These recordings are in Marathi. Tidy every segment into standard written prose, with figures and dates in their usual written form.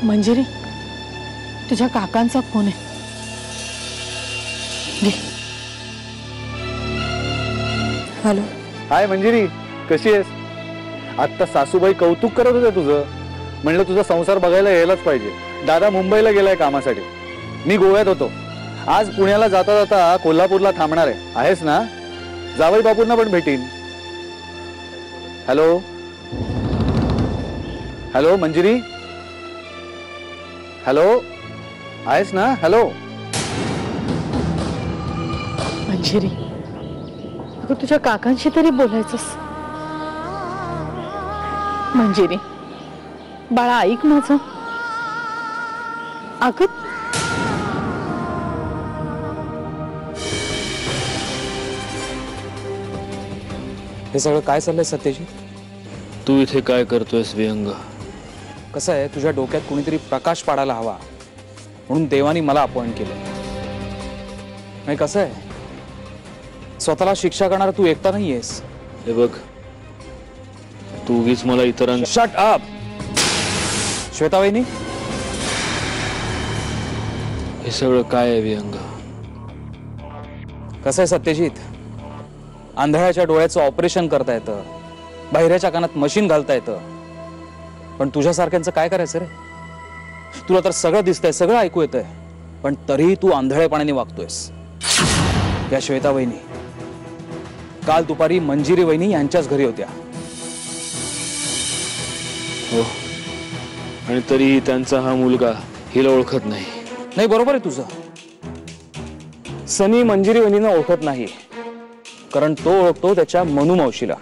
मंजिरी, तुझ्या काकांचा फोन आहे. हॅलो. हाय मंजिरी, कशी आहेस? आता सासूबाई कौतुक करत होते तुझं. म्हणलं तुझा संसार बघायला यायलाच पाहिजे. दादा मुंबईला गेलाय कामासाठी, मी गोव्यात होतो. आज पुण्याला जाता जाता कोल्हापूरला थांबणार आहे. आहेस ना? जावई बापूंना पण भेटीन. हॅलो हॅलो मंजिरी, हॅलो, आहेस ना? हॅलो मंजिरी, अगं तुझ्या काकांशी तरी बोलायचंस. मंजिरी बाळा, ऐक माझं. अगं हे सगळं काय चाललंय सत्यजित? तू इथे काय करतोयस विहंग? कसं आहे, तुझ्या डोक्यात कोणीतरी प्रकाश पाडायला हवा म्हणून देवानी मला अपॉइंट केलं. नाही कसं आहे, स्वतःला शिक्षा करणारा तू एकटा नाहीयेस. हे बघ, तू उगीच मला शट अप श्वेता वहिनी. हे सगळं काय आहे विहंग? कसं आहे सत्यजित, आंधळ्याच्या डोळ्याचं ऑपरेशन करता येतं, बहिऱ्याच्या कानात मशीन घालता येतं, पण तुझ्यासारख्यांचं काय करायचं रे? तुला तर सगळं दिसतंय, सगळं ऐकू येतंय, पण तरीही तू आंधळेपणाने वागतोयस. या श्वेता वहिनी काल दुपारी मंजिरी वहिनी यांच्याच घरी होत्या. हो, आणि तरीही त्यांचा हा मुलगा हिला ओळखत नाही. नाही, बरोबर आहे तुझं. सनी मंजिरी वहिनींना ओळखत नाही, कारण तो ओळखतो त्याच्या मनू मावशीला.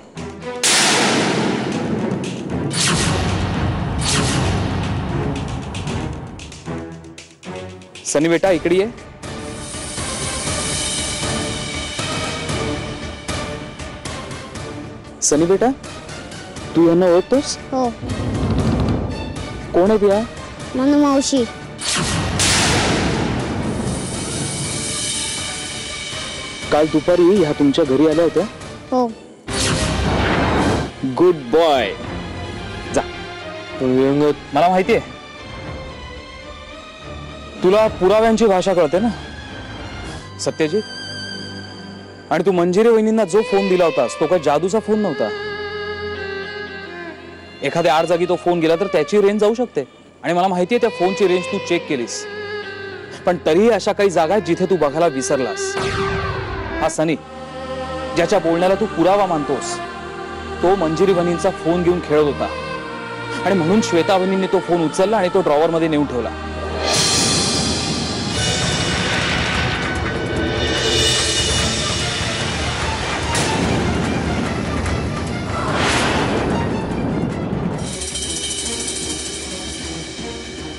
सनी बेटा इकडे ये. सनी बेटा, तू यांना ओळखतोस? हो. कोण आहे या? मनू मावशी. काल दुपारी ह्या तुमच्या घरी आल्या होत्या? हो. Good boy. जा. मला माहितीये तुला पुराव्यांची भाषा कळते ना सत्यजित. आणि तू मंजिरी वहिनींना जो फोन दिला होतास तो काय जादूचा फोन नव्हता. एखाद्या आड जागी तो फोन गेला तर त्याची रेंज जाऊ शकते, आणि मला माहितीये त्या फोनची रेंज तू चेक केलीस, पण तरीही अशा काही जागा आहेत जिथे तू बघायला विसरलास. हा सनी, ज्याच्या बोलण्याला तू पुरावा मानतोस, तो मंजिरी वहिनींचा फोन घेऊन खेळत होता, आणि म्हणून श्वेता वहिनींनी तो फोन उचलला आणि तो ड्रॉवर मध्ये नेऊन ठेवला.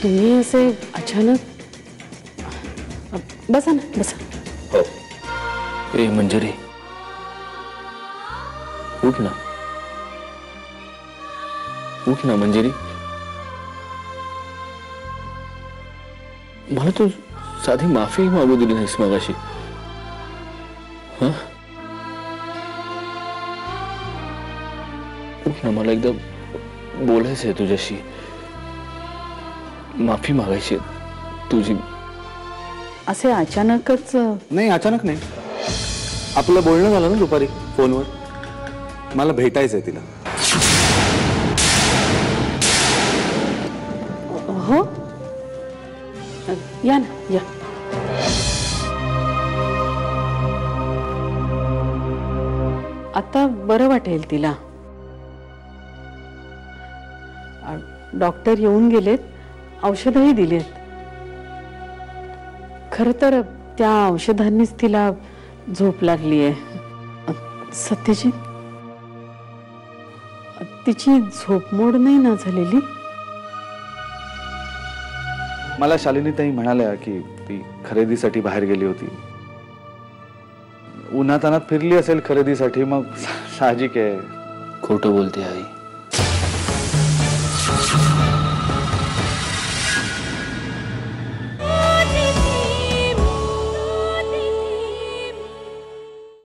तुम्ही असे अचानक. बसा ना, बसा. हो. ए मंजिरी, उठ ना, उठ ना मंजिरी. मला तू साधी माफी मागू दिली नाहीस मगाशी. उठ ना, मला एकदा बोलायचं आहे तुझ्याशी. माफी मागायची तुझी. असे अचानकच? नाही, अचानक नाही. आपलं बोलणं झालं ना दुपारी फोनवर. मला भेटायचंय तिला. हो, या ना, या. आता बरं वाटेल तिला. डॉक्टर येऊन गेलेत, औषधही दिलेत. खरं तर त्या औषधांनीच तिला झोप लागलीये. सत्यजित, तिची झोपमोड नाही ना झालेली? मला शालिनी ताई म्हणाल्या की ती खरेदीसाठी बाहेर गेली होती. उन्हातानात फिरली असेल खरेदीसाठी, मग साहजिक आहे. खोटं बोलते आई.